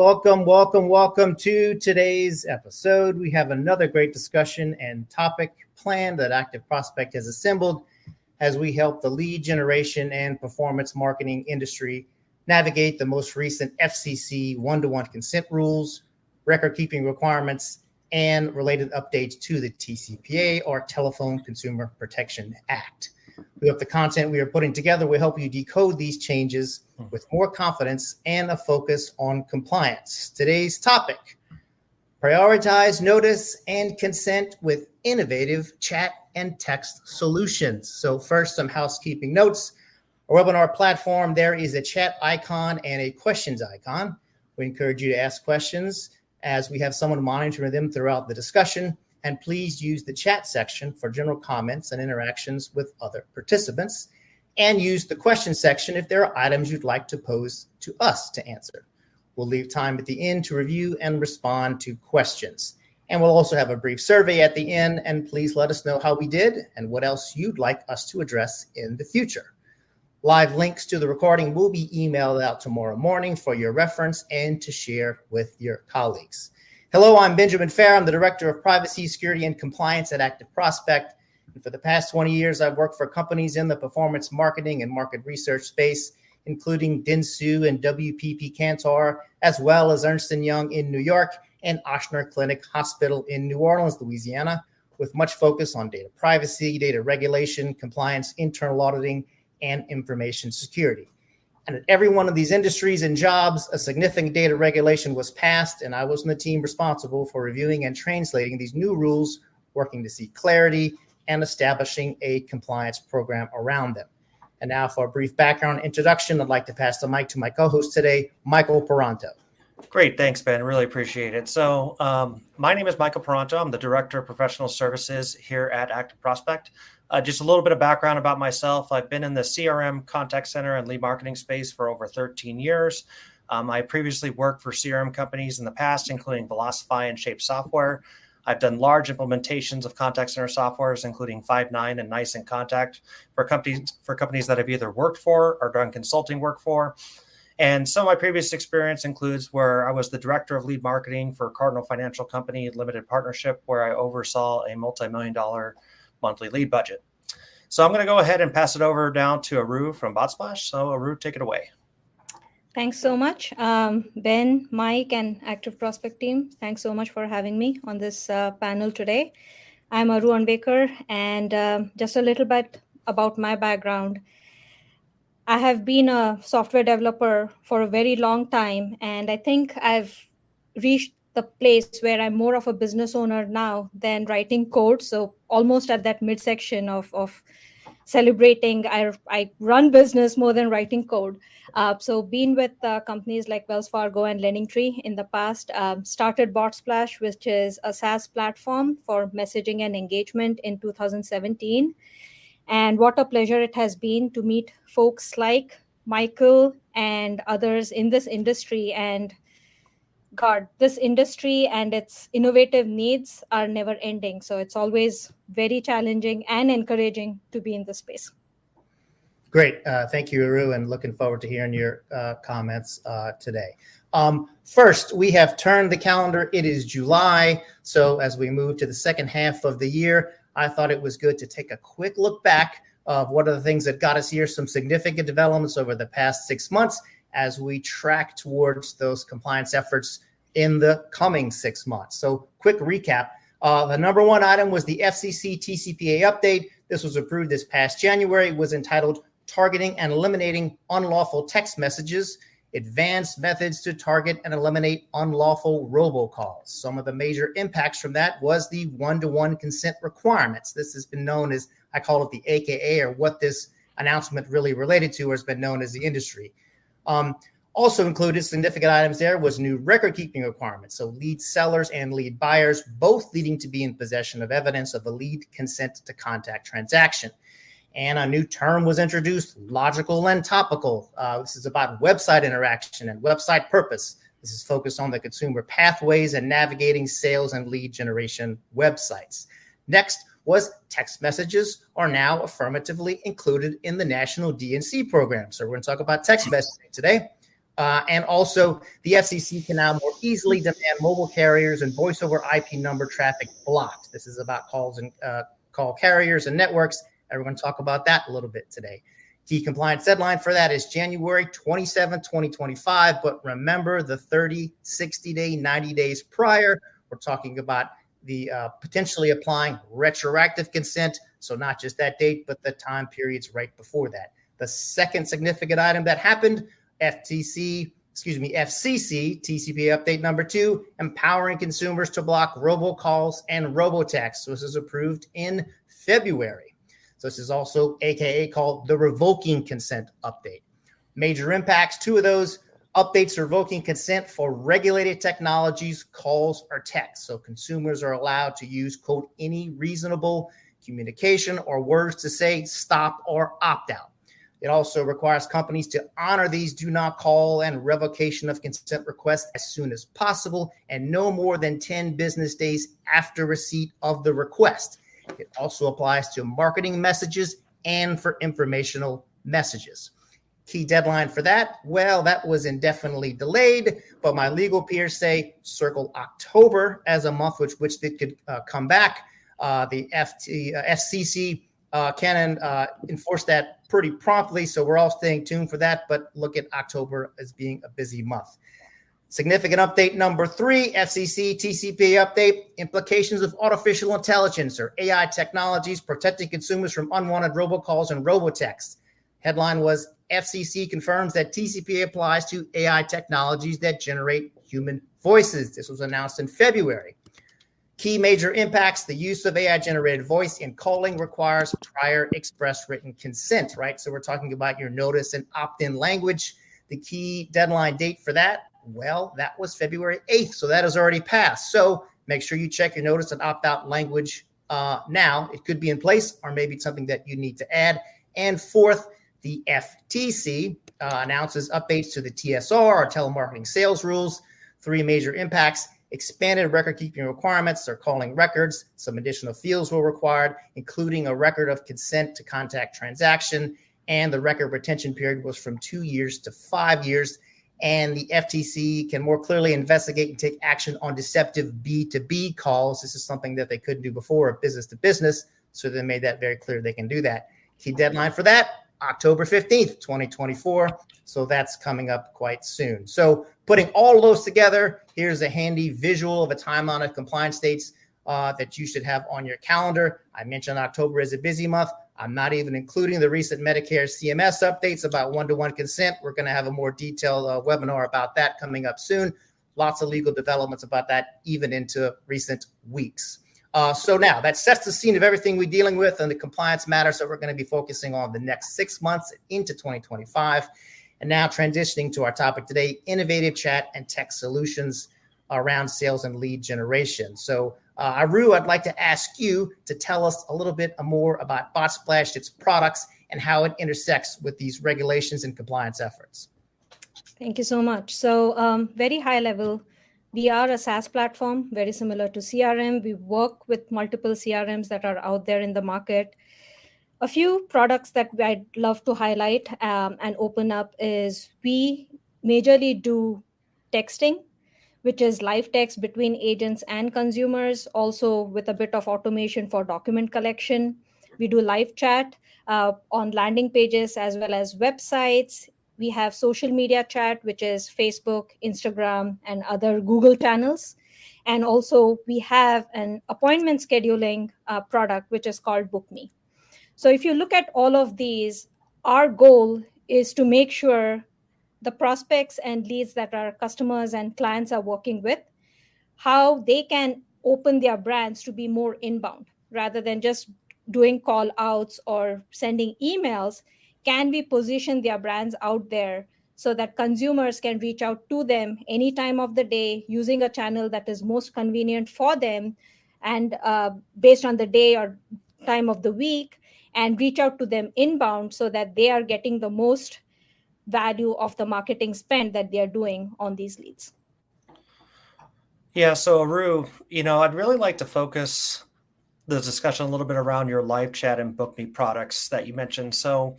welcome to today's episode. We have another great discussion and topic plan that Active Prospect has assembled as we help the lead generation and performance marketing industry navigate the most recent FCC one-to-one consent rules, record-keeping requirements, and related updates to the TCPA, or Telephone Consumer Protection Act. We hope the content we are putting together will help you decode these changes with more confidence and a focus on compliance. Today's topic: prioritize notice and consent with innovative chat and text solutions. So first, some housekeeping notes. Our webinar platform, there is a chat icon and a questions icon. We encourage you to ask questions as we have someone monitoring them throughout the discussion. And please use the chat section for general comments and interactions with other participants. And use the question section if there are items you'd like to pose to us to answer. We'll leave time at the end to review and respond to questions. And we'll also have a brief survey at the end. And please let us know how we did and what else you'd like us to address in the future. Live links to the recording will be emailed out tomorrow morning for your reference and to share with your colleagues. Hello, I'm Benjamin Fair. I'm the Director of Privacy, Security, and Compliance at Active Prospect. And for the past 20 years, I've worked for companies in the performance marketing and market research space, including Dentsu and WPP Cantor, as well as Ernst & Young in New York and Ochsner Clinic Hospital in New Orleans, Louisiana, with much focus on data privacy, data regulation, compliance, internal auditing, and information security. And at every one of these industries and jobs, a significant data regulation was passed, and I was on the team responsible for reviewing and translating these new rules, working to see clarity and establishing a compliance program around them. And now for a brief background introduction, I'd like to pass the mic to my co-host today, Michael Paranto. Great. Thanks, Ben. Really appreciate it. So my name is Michael Paranto. I'm the Director of Professional Services here at Active Prospect. Just a little bit of background about myself. I've been in the CRM, contact center, and lead marketing space for over 13 years. I previously worked for CRM companies in the past, including Velocify and Shape Software. I've done large implementations of contact center softwares, including Five9 and NICE and Contact for companies that I've either worked for or done consulting work for. And some of my previous experience includes where I was the director of lead marketing for Cardinal Financial Company Limited Partnership, where I oversaw a multi-million-dollar monthly lead budget. So I'm going to go ahead and pass it over down to Aru from Botsplash. So Aru, take it away. Thanks so much, Ben, Mike, and Active Prospect team. Thanks so much for having me on this panel today. I'm Aru Anbekar, and just a little bit about my background. I have been a software developer for a very long time, and I think I've reached the place where I'm more of a business owner now than writing code. So almost at that midsection of celebrating, I run business more than writing code. So been with companies like Wells Fargo and LendingTree in the past, started Botsplash, which is a SaaS platform for messaging and engagement in 2017. And what a pleasure it has been to meet folks like Michael and others in this industry. And God, this industry and its innovative needs are never ending. So it's always very challenging and encouraging to be in this space. Great. Thank you, Aru, and looking forward to hearing your comments today. First, we have turned the calendar. It is July. So as we move to the second half of the year, I thought it was good to take a quick look back of what are the things that got us here, some significant developments over the past 6 months as we track towards those compliance efforts in the coming 6 months. So quick recap. The number one item was the FCC TCPA update. This was approved this past January. It was entitled Targeting and Eliminating Unlawful Text Messages, Advanced Methods to Target and Eliminate Unlawful Robocalls. Some of the major impacts from that was the one-to-one consent requirements. This has been known as, I call it the AKA, or what this announcement really related to, or has been known as the industry. Also included significant items there was new record-keeping requirements. So lead sellers and lead buyers, both needing to be in possession of evidence of the lead consent to contact transaction. And a new term was introduced, logical and topical. This is about website interaction and website purpose. This is focused on the consumer pathways and navigating sales and lead generation websites. Next was text messages are now affirmatively included in the National D&C program. So we're going to talk about text messaging today. And also, the FCC can now more easily demand mobile carriers and voice over IP number traffic blocked. This is about calls and call carriers and networks. And we're going to talk about that a little bit today. Key compliance deadline for that is January 27, 2025. But remember the 30, 60 day, 90 days prior. We're talking about the potentially applying retroactive consent. So not just that date, but the time periods right before that. The second significant item that happened, FCC TCPA update number 2, empowering consumers to block robocalls and robotexts. So this is approved in February. So this is also AKA called the revoking consent update. Major impacts, 2 of those updates revoking consent for regulated technologies, calls, or texts. So consumers are allowed to use, quote, any reasonable communication or words to say stop or opt out. It also requires companies to honor these do not call and revocation of consent requests as soon as possible and no more than 10 business days after receipt of the request. It also applies to marketing messages and for informational messages. Key deadline for that, well, that was indefinitely delayed, but my legal peers say circle October as a month which it could come back. The FCC can enforce that pretty promptly, so we're all staying tuned for that, but look at October as being a busy month. Significant update number 3, FCC TCPA update, implications of artificial intelligence or AI technologies protecting consumers from unwanted robocalls and robotexts. Headline was, FCC confirms that TCPA applies to AI technologies that generate human voices. This was announced in February. Key major impacts, the use of AI-generated voice in calling requires prior express written consent, right? So we're talking about your notice and opt-in language. The key deadline date for that, well, that was February 8th, so that has already passed. So make sure you check your notice and opt-out language now. It could be in place or maybe it's something that you need to add. And fourth, the FTC announces updates to the TSR, or telemarketing sales rules. 3 major impacts. Expanded record-keeping requirements or calling records. Some additional fields were required, including a record of consent to contact transaction, and the record retention period was from 2 years to 5 years. And the FTC can more clearly investigate and take action on deceptive B2B calls. This is something that they couldn't do before, business to business, so they made that very clear they can do that. Key deadline for that, October 15th, 2024. So that's coming up quite soon. So putting all of those together, here's a handy visual of a timeline of compliance dates that you should have on your calendar. I mentioned October is a busy month. I'm not even including the recent Medicare CMS updates about one-to-one consent. We're going to have a more detailed webinar about that coming up soon. Lots of legal developments about that, even into recent weeks. So now that sets the scene of everything we're dealing with and the compliance matters that we're going to be focusing on the next 6 months into 2025. And now transitioning to our topic today, innovative chat and tech solutions around sales and lead generation. So Aru, I'd like to ask you to tell us a little bit more about Botsplash, its products, and how it intersects with these regulations and compliance efforts. Thank you so much. So very high level, we are a SaaS platform, very similar to CRM. We work with multiple CRMs that are out there in the market. A few products that I'd love to highlight and open up is we majorly do texting, which is live text between agents and consumers, also with a bit of automation for document collection. We do live chat on landing pages as well as websites. We have social media chat, which is Facebook, Instagram, and other Google channels. And also we have an appointment scheduling product, which is called Book Me. So if you look at all of these, our goal is to make sure the prospects and leads that our customers and clients are working with, how they can open their brands to be more inbound rather than just doing call outs or sending emails. Can we position their brands out there so that consumers can reach out to them any time of the day using a channel that is most convenient for them and based on the day or time of the week, and reach out to them inbound so that they are getting the most value of the marketing spend that they're doing on these leads. Yeah, so Aru, I'd really like to focus the discussion a little bit around your live chat and Book Me products that you mentioned. So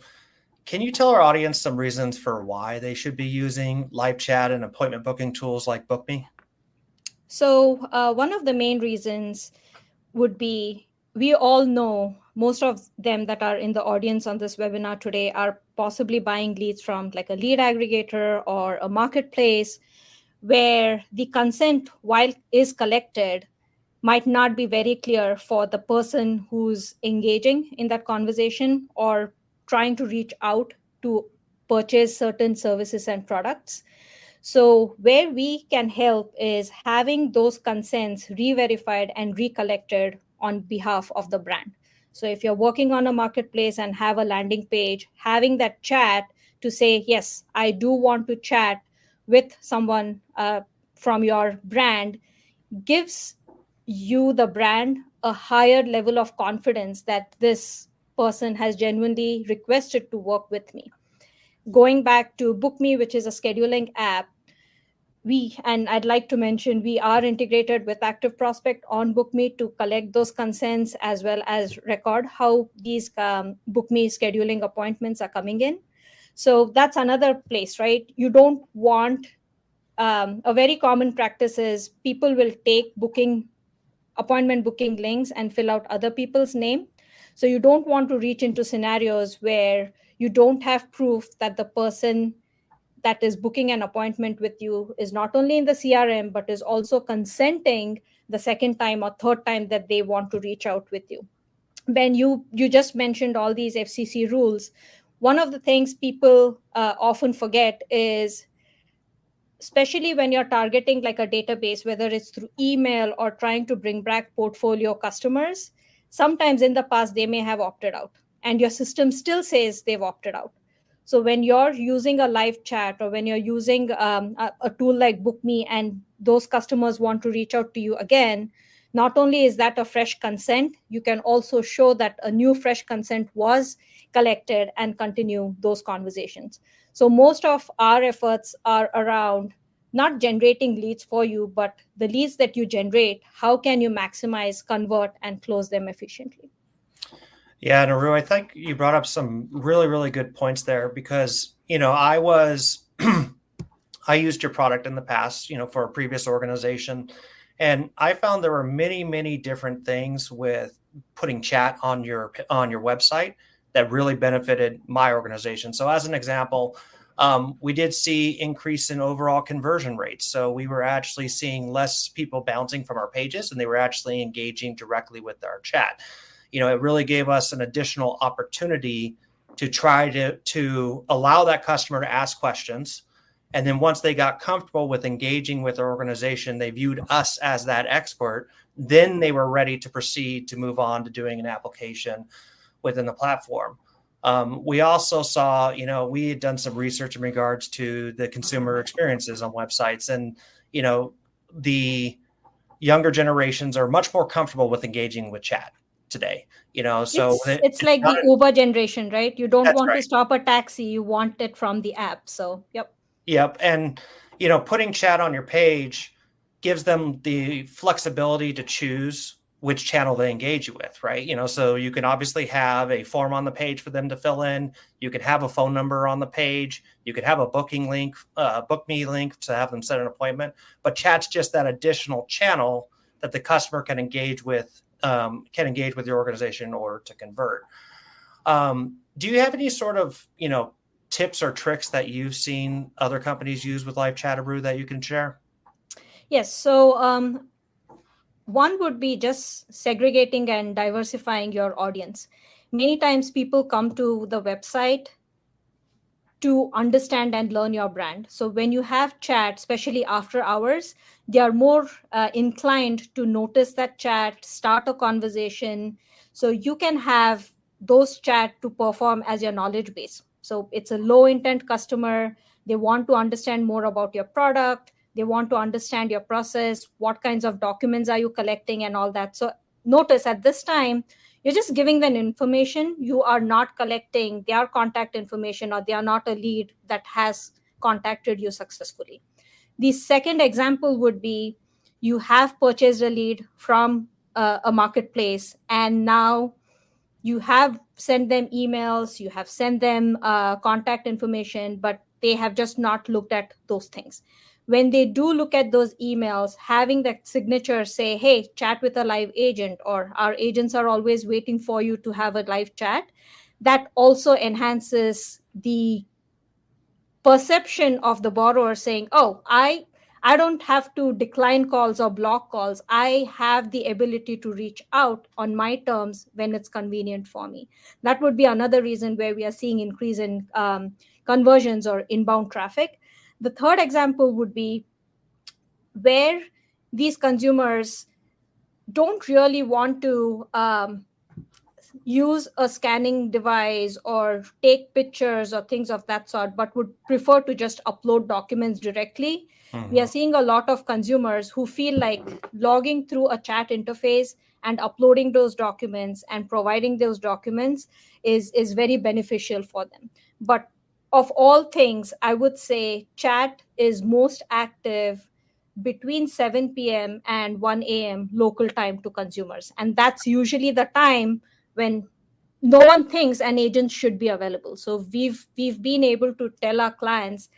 Can you tell our audience some reasons for why they should be using live chat and appointment booking tools like BookMe? So one of the main reasons would be, we all know most of them that are in the audience on this webinar today are possibly buying leads from like a lead aggregator or a marketplace, where the consent, while is collected, might not be very clear for the person who's engaging in that conversation or trying to reach out to purchase certain services and products. So where we can help is having those consents re-verified and recollected on behalf of the brand. So if you're working on a marketplace and have a landing page, having that chat to say, yes, I do want to chat with someone from your brand, gives you, the brand, a higher level of confidence that this person has genuinely requested to work with me. Going back to BookMe, which is a scheduling app, and I'd like to mention, we are integrated with Active Prospect on BookMe to collect those consents as well as record how these BookMe scheduling appointments are coming in. So that's another place, right? You don't want, a very common practice is people will take appointment booking links and fill out other people's name. So you don't want to reach into scenarios where you don't have proof that the person that is booking an appointment with you is not only in the CRM, but is also consenting the second time or third time that they want to reach out with you. Ben, you just mentioned all these FCC rules. One of the things people often forget is, especially when you're targeting like a database, whether it's through email or trying to bring back portfolio customers, sometimes in the past they may have opted out and your system still says they've opted out. So when you're using a live chat or when you're using a tool like BookMe and those customers want to reach out to you again, not only is that a fresh consent, you can also show that a new fresh consent was collected and continue those conversations. So most of our efforts are around not generating leads for you, but the leads that you generate, how can you maximize, convert, and close them efficiently? Yeah, Naru, I think you brought up some really, really good points there because, I used your product in the past, for a previous organization. And I found there were many, many different things with putting chat on your website that really benefited my organization. So as an example, we did see increase in overall conversion rates. So we were actually seeing less people bouncing from our pages and they were actually engaging directly with our chat. It really gave us an additional opportunity to try to allow that customer to ask questions. And then once they got comfortable with engaging with our organization, they viewed us as that expert. Then they were ready to proceed to move on to doing an application within the platform. We also saw, we had done some research in regards to the consumer experiences on websites. And, the younger generations are much more comfortable with engaging with chat today, so it's like the Uber generation, right? You don't want to stop a taxi, you want it from the app. So Yep. And, putting chat on your page gives them the flexibility to choose which channel they engage you with, right? So you can obviously have a form on the page for them to fill in. You can have a phone number on the page. You could have a booking link, BookMe link to have them set an appointment. But chat's just that additional channel that the customer can engage with your organization in order to convert. Do you have any sort of, tips or tricks that you've seen other companies use with live chat that you can share? Yes. So one would be just segregating and diversifying your audience. Many times people come to the website to understand and learn your brand. So when you have chat, especially after hours, they are more inclined to notice that chat, start a conversation. So you can have those chat to perform as your knowledge base. So it's a low intent customer. They want to understand more about your product. They want to understand your process. What kinds of documents are you collecting and all that. So notice at this time, you're just giving them information. You are not collecting their contact information, or they are not a lead that has contacted you successfully. The second example would be, you have purchased a lead from a marketplace, and now you have sent them emails, you have sent them contact information, but they have just not looked at those things. When they do look at those emails, having that signature say, hey, chat with a live agent, or our agents are always waiting for you to have a live chat, that also enhances the perception of the borrower saying, oh, I don't have to decline calls or block calls. I have the ability to reach out on my terms when it's convenient for me. That would be another reason where we are seeing increase in conversions or inbound traffic. The third example would be where these consumers don't really want to use a scanning device or take pictures or things of that sort, but would prefer to just upload documents directly. We are seeing a lot of consumers who feel like logging through a chat interface and uploading those documents and providing those documents is very beneficial for them. But of all things, I would say chat is most active between 7 p.m. and 1 a.m. local time to consumers. And that's usually the time when no one thinks an agent should be available. So we've been able to tell our clients,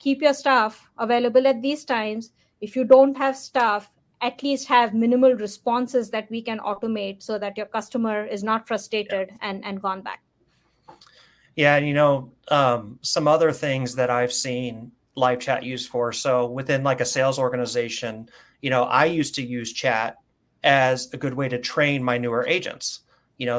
keep your staff available at these times. If you don't have staff, at least have minimal responses that we can automate so that your customer is not frustrated and gone back. Yeah, and some other things that I've seen live chat used for. So within like a sales organization, I used to use chat as a good way to train my newer agents.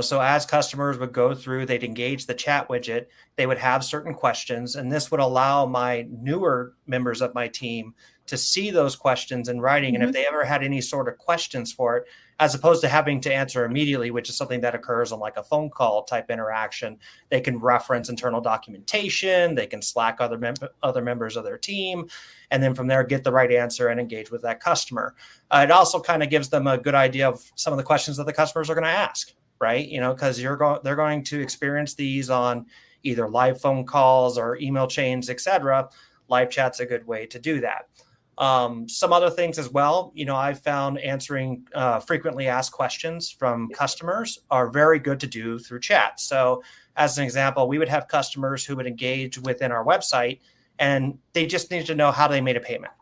So as customers would go through, they'd engage the chat widget, they would have certain questions, and this would allow my newer members of my team to see those questions in writing. And if they ever had any sort of questions for it, as opposed to having to answer immediately, which is something that occurs on like a phone call type interaction, they can reference internal documentation, they can Slack other members of their team, and then from there get the right answer and engage with that customer. It also kind of gives them a good idea of some of the questions that the customers are going to ask, right? Because they're going to experience these on either live phone calls or email chains, etc. Live chat's a good way to do that. Some other things as well, I've found answering frequently asked questions from customers are very good to do through chat. So as an example, we would have customers who would engage within our website and they just need to know how they made a payment,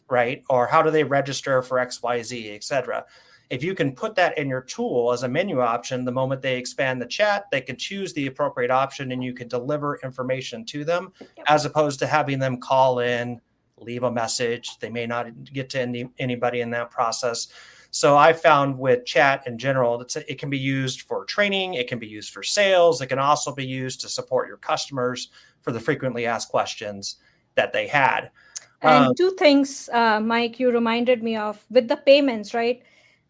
right? Or how do they register for XYZ, etc. If you can put that in your tool as a menu option, the moment they expand the chat, they can choose the appropriate option and you can deliver information to them, as opposed to having them call in, leave a message. They may not get to anybody in that process. So I found with chat in general, it can be used for training. It can be used for sales. It can also be used to support your customers for the frequently asked questions that they had. And two things, Mike, you reminded me of with the payments, right?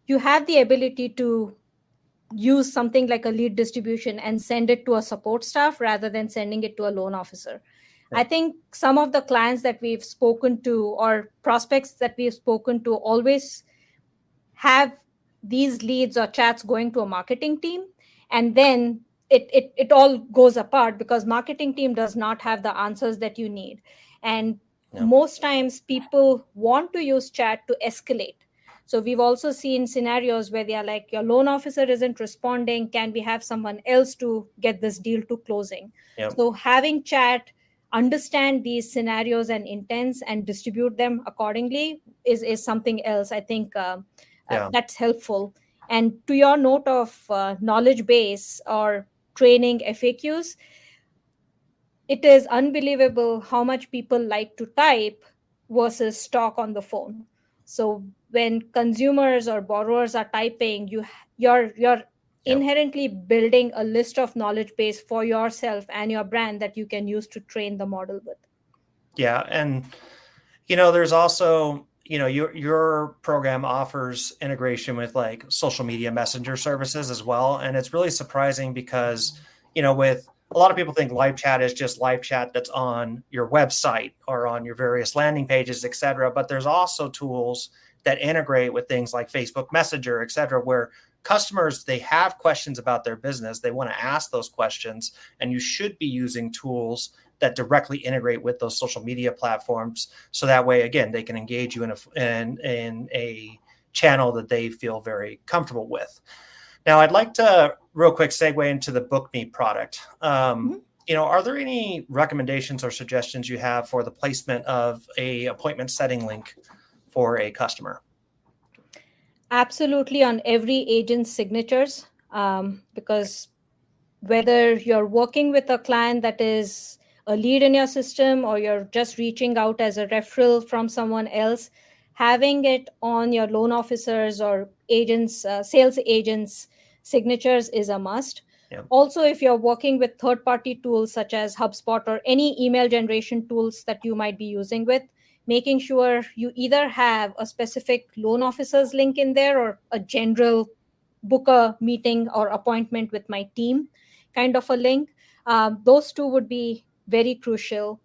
You have the ability to use something like a lead distribution and send it to a support staff rather than sending it to a loan officer. I think some of the clients that we've spoken to or prospects that we've spoken to always have these leads or chats going to a marketing team, and then it all goes apart because marketing team does not have the answers that you need. And most times people want to use chat to escalate. So we've also seen scenarios where they are like, your loan officer isn't responding. Can we have someone else to get this deal to closing? So having chat understand these scenarios and intents and distribute them accordingly is something else. I think that's helpful. And to your note of knowledge base or training FAQs, it is unbelievable how much people like to type versus talk on the phone. So when consumers or borrowers are typing, you're inherently building a list of knowledge base for yourself and your brand that you can use to train the model with. Yeah. And, there's also, your program offers integration with like social media messenger services as well. And it's really surprising because, with a lot of people think live chat is just live chat that's on your website or on your various landing pages, et cetera. But there's also tools that integrate with things like Facebook Messenger, et cetera, where customers, they have questions about their business. They want to ask those questions, and you should be using tools that directly integrate with those social media platforms. So that way, again, they can engage you in a channel that they feel very comfortable with. Now, I'd like to real quick segue into the BookMe product. Are there any recommendations or suggestions you have for the placement of a appointment setting link for a customer? Absolutely, on every agent's signatures, because whether you're working with a client that is a lead in your system or you're just reaching out as a referral from someone else, having it on your loan officers or agents, sales agents' signatures is a must. Yep. Also, if you're working with third-party tools such as HubSpot or any email generation tools that you might be using with, making sure you either have a specific loan officer's link in there or a general book a meeting or appointment with my team kind of a link. Those two would be very crucial.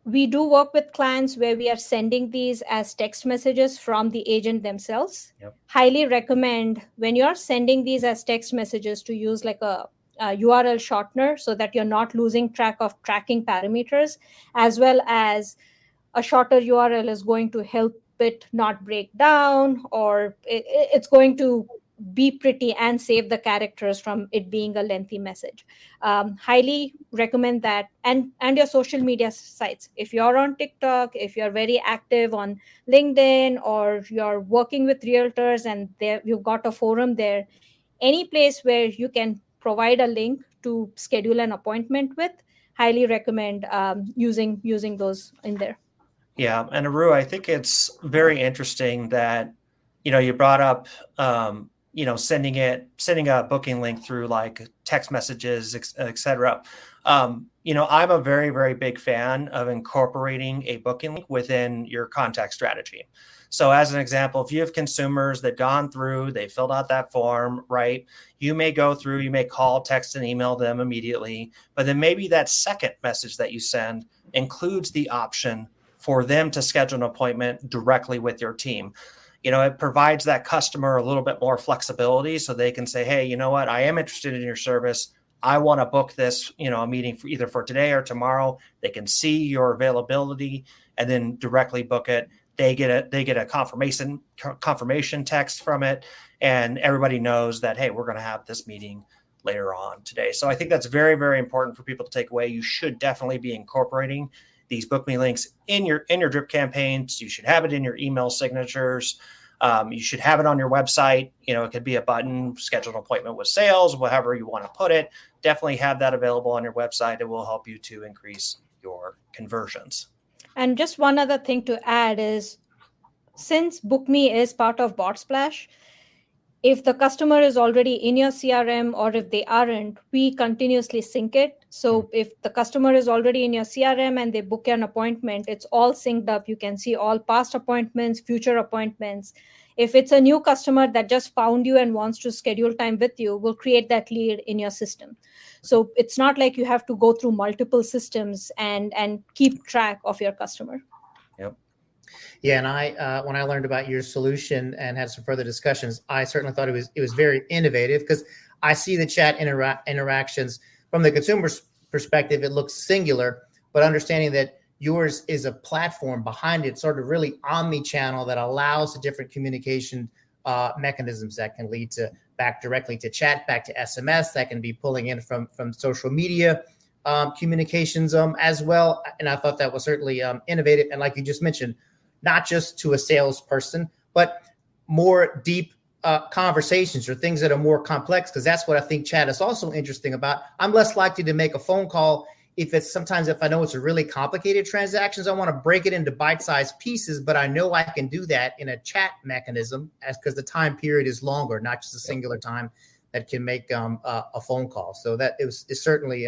We do work with clients where we are sending these as text messages from the agent themselves. Yep. Highly recommend when you're sending these as text messages to use like a URL shortener so that you're not losing track of tracking parameters, as well as a shorter URL is going to help it not break down, or it's going to be pretty and save the characters from it being a lengthy message. Highly recommend that. And your social media sites. If you're on TikTok, if you're very active on LinkedIn, or you're working with realtors and you've got a forum there, any place where you can provide a link to schedule an appointment with, highly recommend using those in there. Yeah. And Aru, I think it's very interesting that, you brought up, sending a booking link through like text messages, et cetera. I'm a very, very big fan of incorporating a booking link within your contact strategy. So as an example, if you have consumers that gone through, they filled out that form, right? You may go through, you may call, text, and email them immediately, but then maybe that second message that you send includes the option for them to schedule an appointment directly with your team. It provides that customer a little bit more flexibility so they can say, hey, you know what? I am interested in your service. I want to book this, a meeting for either for today or tomorrow. They can see your availability and then directly book it. They get a confirmation text from it, and everybody knows that, hey, we're going to have this meeting later on today. So I think that's very, very important for people to take away. You should definitely be incorporating these BookMe links in your drip campaigns. You should have it in your email signatures. You should have it on your website. It could be a button, schedule an appointment with sales, whatever you want to put it. Definitely have that available on your website. It will help you to increase your conversions. And just one other thing to add is, since BookMe is part of Botsplash, if the customer is already in your CRM or if they aren't, we continuously sync it. So if the customer is already in your CRM and they book an appointment, it's all synced up. You can see all past appointments, future appointments. If it's a new customer that just found you and wants to schedule time with you, we'll create that lead in your system. So it's not like you have to go through multiple systems and keep track of your customer. Yep. Yeah, and I when I learned about your solution and had some further discussions, I certainly thought it was very innovative, because I see the chat interactions from the consumer's perspective. It looks singular, but understanding that yours is a platform behind it, sort of really omni-channel, that allows the different communication mechanisms that can lead to back directly to chat, back to SMS, that can be pulling in from social media communications as well. And I thought that was certainly innovative. And like you just mentioned, not just to a salesperson, but more deep conversations or things that are more complex, because that's what I think chat is also interesting about. I'm less likely to make a phone call if I know it's a really complicated transactions. I want to break it into bite-sized pieces, but I know I can do that in a chat mechanism, because the time period is longer, not just a singular time that can make a phone call. So that it's certainly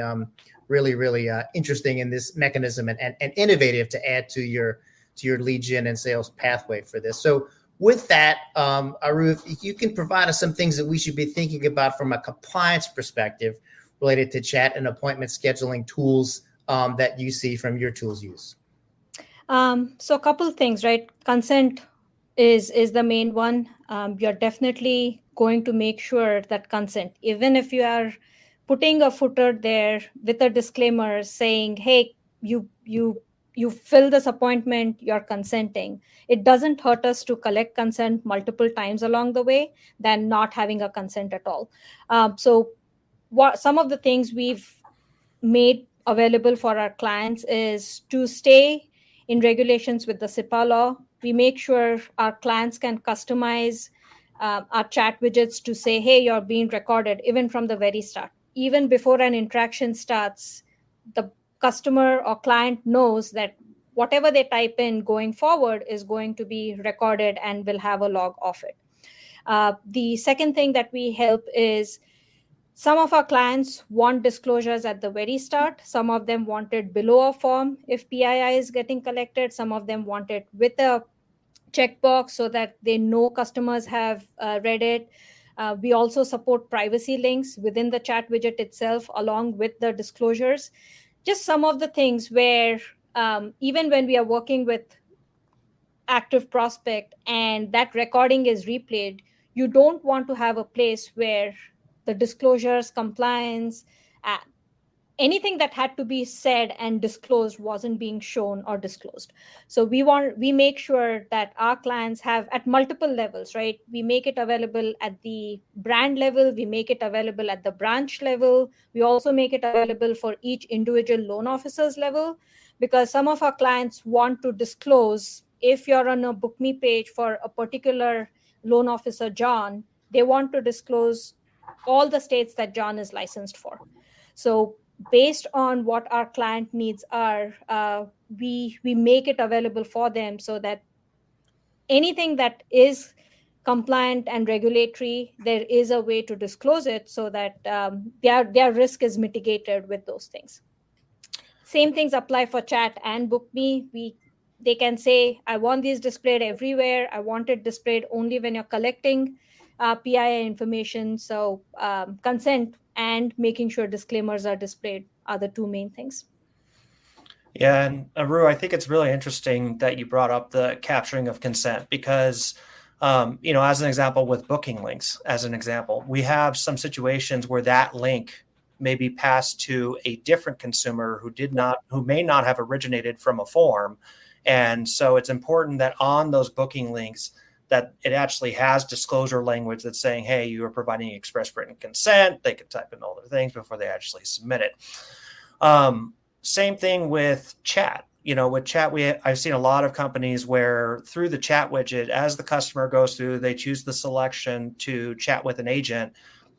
really, really interesting in this mechanism and innovative to add to your lead gen and sales pathway for this. So with that, Aru, if you can provide us some things that we should be thinking about from a compliance perspective related to chat and appointment scheduling tools that you see from your tools use. So a couple of things, right? Consent is the main one. You're definitely going to make sure that consent, even if you are putting a footer there with a disclaimer saying, hey, you you fill this appointment, you're consenting. It doesn't hurt us to collect consent multiple times along the way than not having a consent at all. So what some of the things we've made available for our clients is to stay in regulations with the SIPA law. We make sure our clients can customize our chat widgets to say, hey, you're being recorded, even from the very start. Even before an interaction starts, the customer or client knows that whatever they type in going forward is going to be recorded and will have a log of it. The second thing that we help is some of our clients want disclosures at the very start. Some of them want it below a form if PII is getting collected. Some of them want it with a checkbox so that they know customers have read it. We also support privacy links within the chat widget itself, along with the disclosures. Just some of the things where even when we are working with active prospect and that recording is replayed, you don't want to have a place where the disclosures, compliance, anything that had to be said and disclosed wasn't being shown or disclosed. So we make sure that our clients have at multiple levels, right? We make it available at the brand level, we make it available at the branch level, we also make it available for each individual loan officer's level, because some of our clients want to disclose, if you're on a book me page for a particular loan officer, John, they want to disclose all the states that John is licensed for. So based on what our client needs are, we make it available for them so that anything that is compliant and regulatory, there is a way to disclose it so that their risk is mitigated with those things. Same things apply for chat and BookMe. They can say, I want these displayed everywhere. I want it displayed only when you're collecting PII information. So consent and making sure disclaimers are displayed are the two main things. Yeah, and Aru, I think it's really interesting that you brought up the capturing of consent because, as an example with booking links, we have some situations where that link may be passed to a different consumer who may not have originated from a form. And so it's important that on those booking links that it actually has disclosure language that's saying, hey, you are providing express written consent. They can type in all their things before they actually submit it. Same thing with chat. With chat, I've seen a lot of companies where through the chat widget, as the customer goes through, they choose the selection to chat with an agent.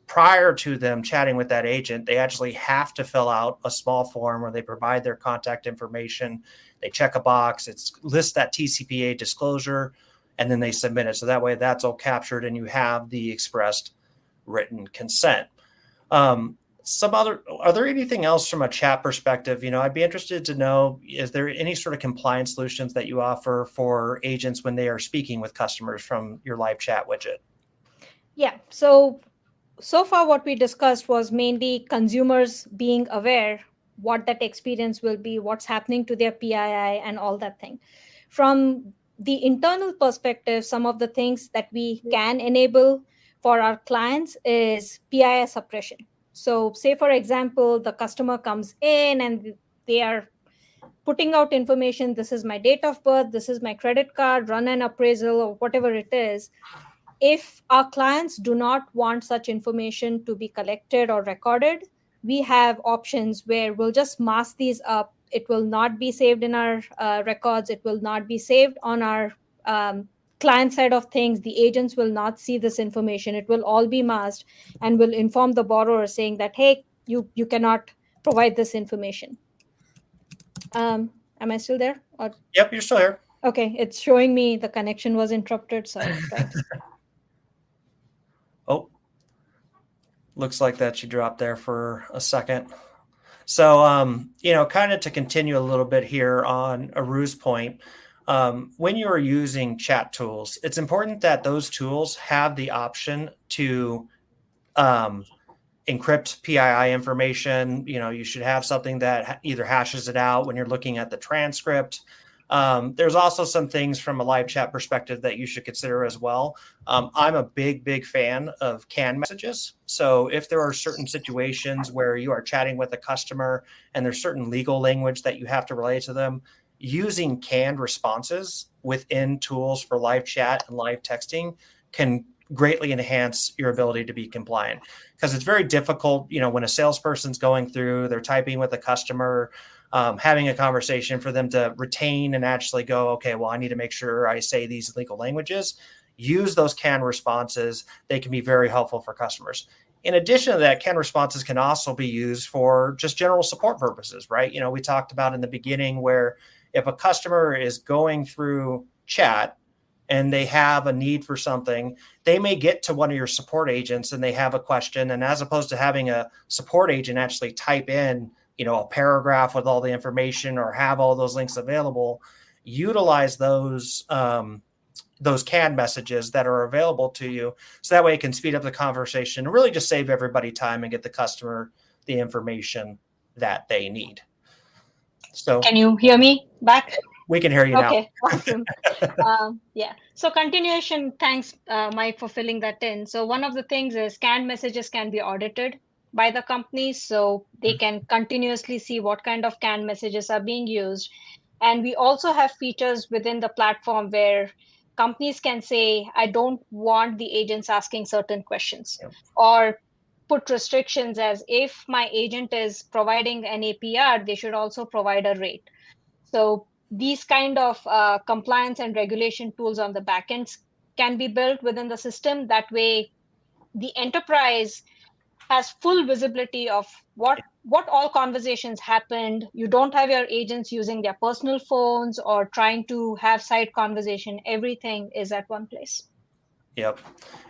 Prior to them chatting with that agent, they actually have to fill out a small form where they provide their contact information. They check a box. It lists that TCPA disclosure, and then they submit it. So that way that's all captured and you have the expressed written consent. Are there anything else from a chat perspective? I'd be interested to know, is there any sort of compliance solutions that you offer for agents when they are speaking with customers from your live chat widget? Yeah. So far what we discussed was mainly consumers being aware what that experience will be, what's happening to their PII and all that thing. From the internal perspective, some of the things that we can enable for our clients is PII suppression. So say, for example, the customer comes in and they are putting out information. This is my date of birth. This is my credit card, run an appraisal or whatever it is. If our clients do not want such information to be collected or recorded, we have options where we'll just mask these up. It will not be saved in our records. It will not be saved on our client side of things. The agents will not see this information. It will all be masked and will inform the borrower saying that, hey, you cannot provide this information. Am I still there? Yep, you're still here. Okay, it's showing me the connection was interrupted. So right. Oh, looks like that she dropped there for a second. So, kind of to continue a little bit here on Aru's point, when you are using chat tools, it's important that those tools have the option to encrypt PII information. You should have something that either hashes it out when you're looking at the transcript. There's also some things from a live chat perspective that you should consider as well. I'm a big fan of canned messages. So if there are certain situations where you are chatting with a customer and there's certain legal language that you have to relay to them, using canned responses within tools for live chat and live texting can greatly enhance your ability to be compliant, because it's very difficult, when a salesperson's going through, they're typing with a customer, having a conversation, for them to retain and actually go, okay, well, I need to make sure I say these legal languages. Use those canned responses. They can be very helpful for customers. In addition to that, canned responses can also be used for just general support purposes, right? We talked about in the beginning where if a customer is going through chat and they have a need for something, they may get to one of your support agents and they have a question. And as opposed to having a support agent actually type in, a paragraph with all the information or have all those links available, utilize those canned messages that are available to you. So that way it can speed up the conversation and really just save everybody time and get the customer the information that they need. So can you hear me back? We can hear you now. Okay, awesome. Yeah. So continuation, thanks, Mike, for filling that in. So one of the things is canned messages can be audited by the companies, so they can continuously see what kind of canned messages are being used. And we also have features within the platform where companies can say, I don't want the agents asking certain questions, or put restrictions as if my agent is providing an APR, they should also provide a rate. So these kind of compliance and regulation tools on the backends can be built within the system. That way, the enterprise has full visibility of what all conversations happened. You don't have your agents using their personal phones or trying to have side conversation. Everything is at one place. Yep.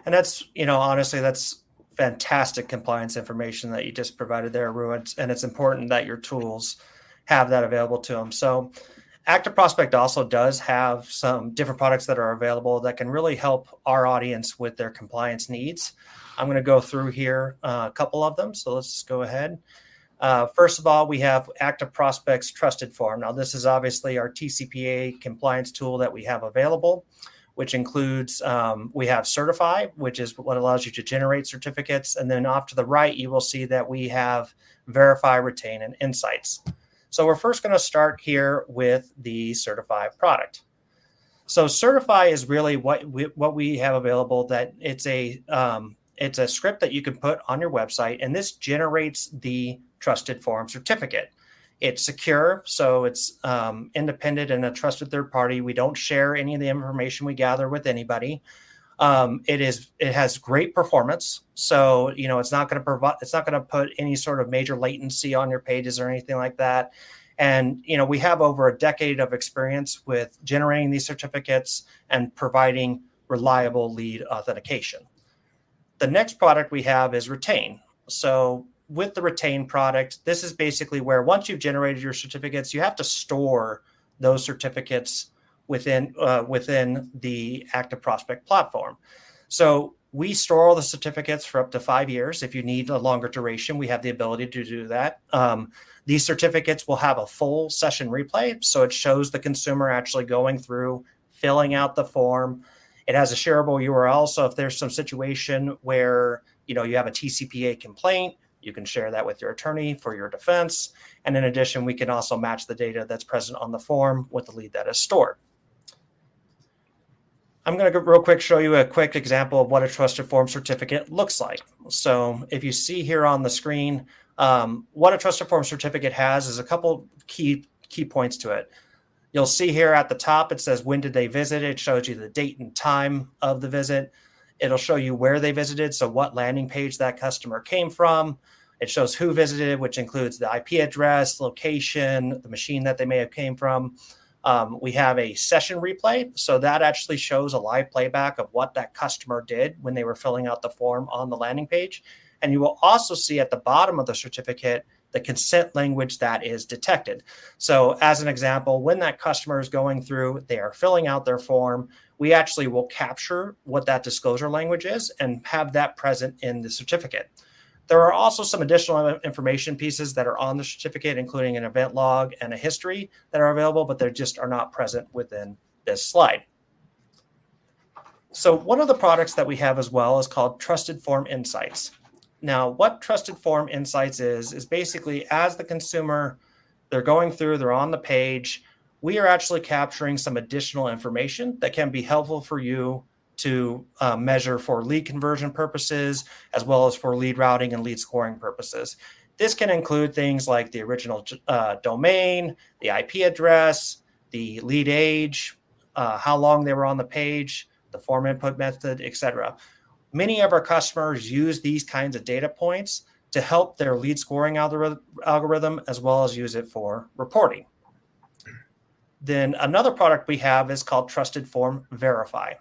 And that's, honestly, that's fantastic compliance information that you just provided there, Ru. And it's important that your tools have that available to them. So Active Prospect also does have some different products that are available that can really help our audience with their compliance needs. I'm going to go through here a couple of them. So let's just go ahead. First of all, we have Active Prospect's Trusted Form. Now, this is obviously our TCPA compliance tool that we have available, which includes, we have Certify, which is what allows you to generate certificates. And then off to the right, you will see that we have Verify, Retain, and Insights. So we're first going to start here with the Certify product. So Certify is really what we have available. That it's a script that you can put on your website, and this generates the Trusted Form certificate. It's secure, so it's independent and a trusted third party. We don't share any of the information we gather with anybody. It has great performance, so it's not going to put any sort of major latency on your pages or anything like that. And we have over a decade of experience with generating these certificates and providing reliable lead authentication. The next product we have is Retain. So with the Retain product, this is basically where once you've generated your certificates, you have to store those certificates within the Active Prospect platform. So we store all the certificates for up to 5 years. If you need a longer duration, we have the ability to do that. These certificates will have a full session replay, so it shows the consumer actually going through, filling out the form. It has a shareable URL, so if there's some situation where you have a TCPA complaint, you can share that with your attorney for your defense. And in addition, we can also match the data that's present on the form with the lead that is stored. I'm going to real quick show you a quick example of what a Trusted Form certificate looks like. So if you see here on the screen, what a Trusted Form certificate has is a couple key points to it. You'll see here at the top, it says, when did they visit? It shows you the date and time of the visit. It'll show you where they visited, so what landing page that customer came from. It shows who visited, which includes the IP address, location, the machine that they may have came from. We have a session replay, so that actually shows a live playback of what that customer did when they were filling out the form on the landing page. And you will also see at the bottom of the certificate the consent language that is detected. So as an example, when that customer is going through, they are filling out their form, we actually will capture what that disclosure language is and have that present in the certificate. There are also some additional information pieces that are on the certificate, including an event log and a history that are available, but they just are not present within this slide. So one of the products that we have as well is called Trusted Form Insights. Now, what Trusted Form Insights is basically as the consumer, they're going through, they're on the page, we are actually capturing some additional information that can be helpful for you to measure for lead conversion purposes, as well as for lead routing and lead scoring purposes. This can include things like the original domain, the IP address, the lead age, how long they were on the page, the form input method, etc. Many of our customers use these kinds of data points to help their lead scoring algorithm, as well as use it for reporting. Then another product we have is called Trusted Form Verify.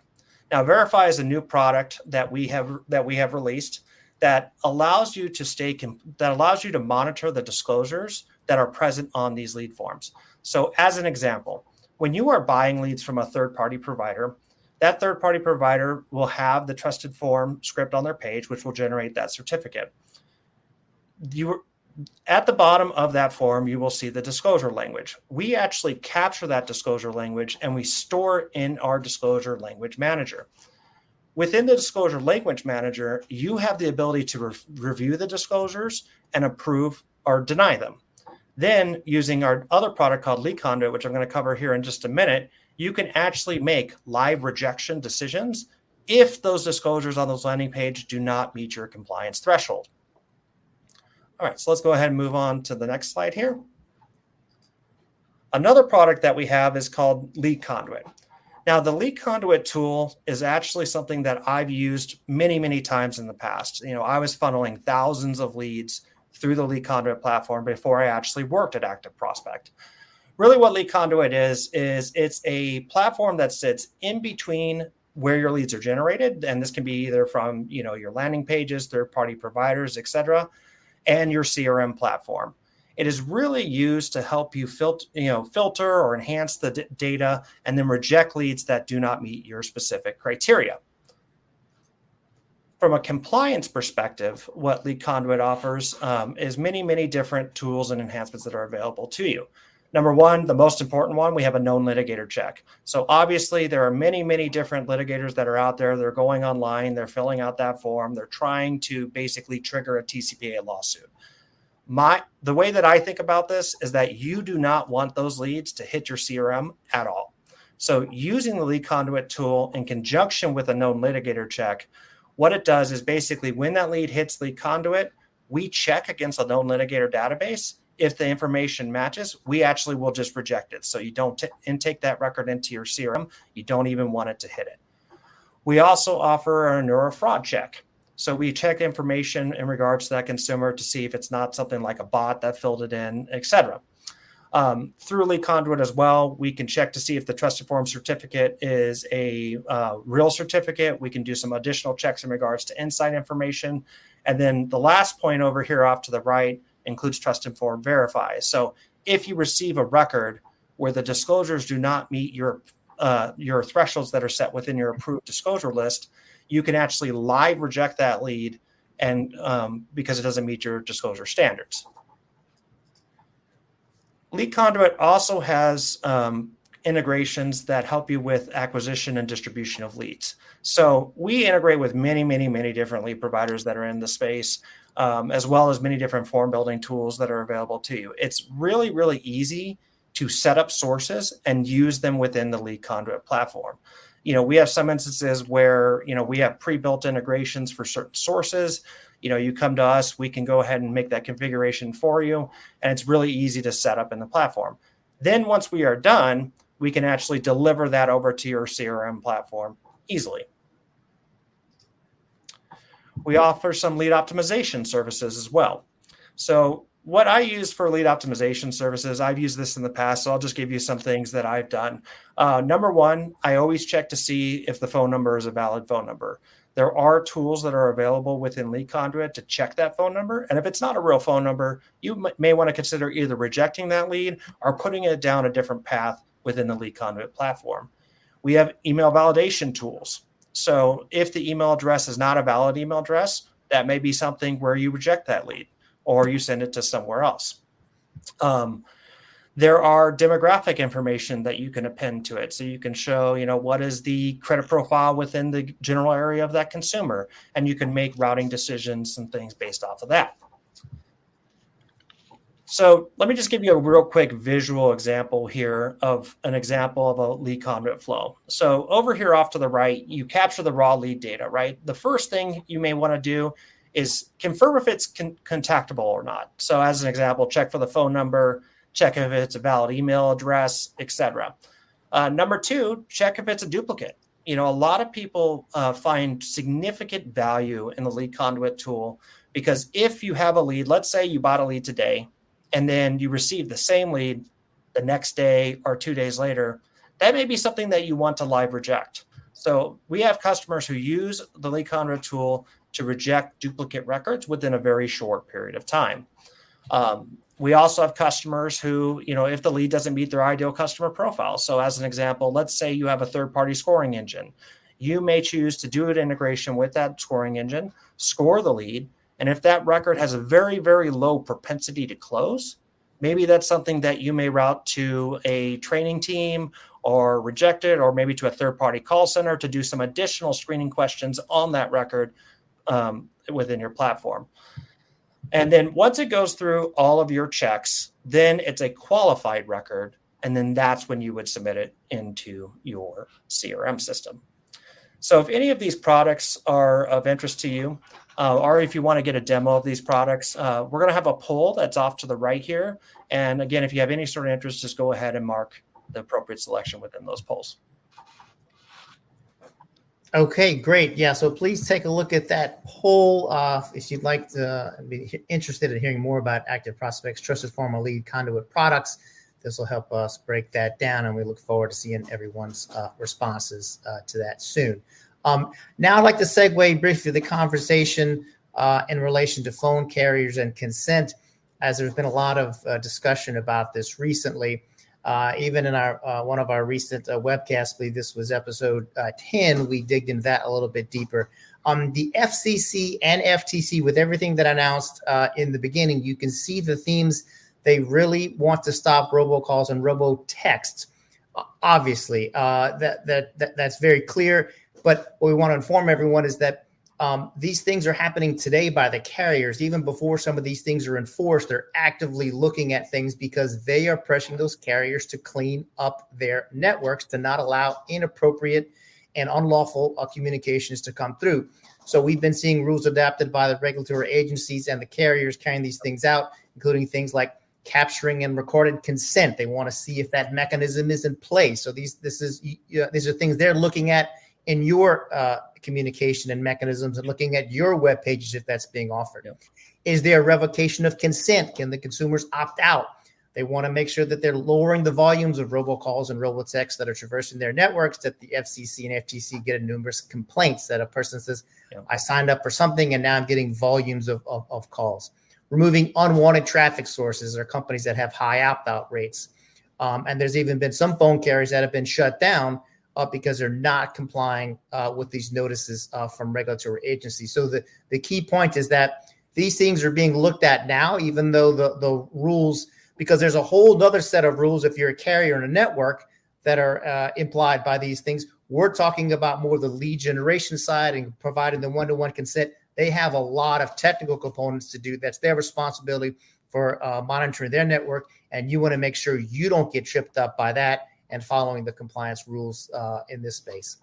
Now, Verify is a new product that we have released that allows you to monitor the disclosures that are present on these lead forms. So, as an example, when you are buying leads from a third-party provider, that third-party provider will have the trusted form script on their page, which will generate that certificate. At the bottom of that form, you will see the disclosure language. We actually capture that disclosure language and we store it in our disclosure language manager. Within the disclosure language manager, you have the ability to review the disclosures and approve or deny them. Then, using our other product called Lead Conduit, which I'm going to cover here in just a minute, you can actually make live rejection decisions if those disclosures on those landing pages do not meet your compliance threshold. All right, so let's go ahead and move on to the next slide here. Another product that we have is called Lead Conduit. Now, the Lead Conduit tool is actually something that I've used many, many times in the past. I was funneling thousands of leads through the Lead Conduit platform before I actually worked at Active Prospect. Really what Lead Conduit is it's a platform that sits in between where your leads are generated, and this can be either from your landing pages, third-party providers, etc., and your CRM platform. It is really used to help you filter or enhance the data and then reject leads that do not meet your specific criteria. From a compliance perspective, what Lead Conduit offers is many, many different tools and enhancements that are available to you. Number one, the most important one, we have a known litigator check. So obviously there are many, many different litigators that are out there. They're going online, they're filling out that form, they're trying to basically trigger a TCPA lawsuit. The way that I think about this is that you do not want those leads to hit your CRM at all. So using the Lead Conduit tool in conjunction with a known litigator check, what it does is basically when that lead hits Lead Conduit, we check against a known litigator database. If the information matches, we actually will just reject it. So you don't intake that record into your CRM. You don't even want it to hit it. We also offer a neuro fraud check. So we check information in regards to that consumer to see if it's not something like a bot that filled it in, etc. Through Lead Conduit as well, we can check to see if the trusted form certificate is a real certificate. We can do some additional checks in regards to inside information. And then the last point over here off to the right includes Trusted Form Verify. So if you receive a record where the disclosures do not meet your thresholds that are set within your approved disclosure list, you can actually live reject that lead and because it doesn't meet your disclosure standards. Lead Conduit also has integrations that help you with acquisition and distribution of leads. So we integrate with many, many, many different lead providers that are in the space, as well as many different form building tools that are available to you. It's really, really easy to set up sources and use them within the Lead Conduit platform. We have some instances where, we have pre-built integrations for certain sources. You come to us, we can go ahead and make that configuration for you, and it's really easy to set up in the platform. Then once we are done, we can actually deliver that over to your CRM platform easily. We offer some lead optimization services as well. So what I use for lead optimization services, I've used this in the past, so I'll just give you some things that I've done. Number one, I always check to see if the phone number is a valid phone number. There are tools that are available within Lead Conduit to check that phone number. And if it's not a real phone number, you may want to consider either rejecting that lead or putting it down a different path within the Lead Conduit platform. We have email validation tools. So if the email address is not a valid email address, that may be something where you reject that lead or you send it to somewhere else. There are demographic information that you can append to it. So you can show, what is the credit profile within the general area of that consumer, and you can make routing decisions and things based off of that. So let me just give you a real quick visual example here of an example of a lead conduit flow. So over here off to the right, you capture the raw lead data, right? The first thing you may want to do is confirm if it's contactable or not. So as an example, check for the phone number, check if it's a valid email address, etc. Number two, check if it's a duplicate. A lot of people find significant value in the lead conduit tool because if you have a lead, let's say you bought a lead today, and then you receive the same lead the next day or 2 days later, that may be something that you want to live reject. So we have customers who use the lead conduit tool to reject duplicate records within a very short period of time. We also have customers who, if the lead doesn't meet their ideal customer profile. So as an example, let's say you have a third-party scoring engine. You may choose to do an integration with that scoring engine, score the lead, and if that record has a very, very low propensity to close, maybe that's something that you may route to a training team or reject it, or maybe to a third-party call center to do some additional screening questions on that record within your platform. And then once it goes through all of your checks, then it's a qualified record, and then that's when you would submit it into your CRM system. So if any of these products are of interest to you, or if you want to get a demo of these products, we're going to have a poll that's off to the right here. And again, if you have any sort of interest, just go ahead and mark the appropriate selection within those polls. Okay, great. Yeah, so please take a look at that poll if you'd like to be interested in hearing more about Active Prospect's trusted form of lead conduit products. This will help us break that down, and we look forward to seeing everyone's responses to that soon. Now I'd like to segue briefly the conversation in relation to phone carriers and consent, as there's been a lot of discussion about this recently. Even in our one of our recent webcasts, I believe this was episode 10, we digged into that a little bit deeper. The FCC and FTC, with everything that I announced in the beginning, you can see the themes. They really want to stop robocalls and robotexts. Obviously, that's very clear. But what we want to inform everyone is that these things are happening today by the carriers. Even before some of these things are enforced, they're actively looking at things because they are pressuring those carriers to clean up their networks to not allow inappropriate and unlawful communications to come through. So we've been seeing rules adapted by the regulatory agencies and the carriers carrying these things out, including things like capturing and recorded consent. They want to see if that mechanism is in place. So these are things they're looking at in your communication and mechanisms, and looking at your web pages if that's being offered. Yep. Is there a revocation of consent? Can the consumers opt out? They want to make sure that they're lowering the volumes of robocalls and robotexts that are traversing their networks, that the FCC and FTC get numerous complaints that a person says, yep, I signed up for something and now I'm getting volumes of calls. Removing unwanted traffic sources or companies that have high opt-out rates. And there's even been some phone carriers that have been shut down because they're not complying with these notices from regulatory agencies. So the key point is that these things are being looked at now, even though the rules, because there's a whole other set of rules if you're a carrier in a network that are implied by these things. We're talking about more the lead generation side and providing the one-to-one consent. They have a lot of technical components to do. That's their responsibility for monitoring their network. And you want to make sure you don't get tripped up by that and following the compliance rules in this space.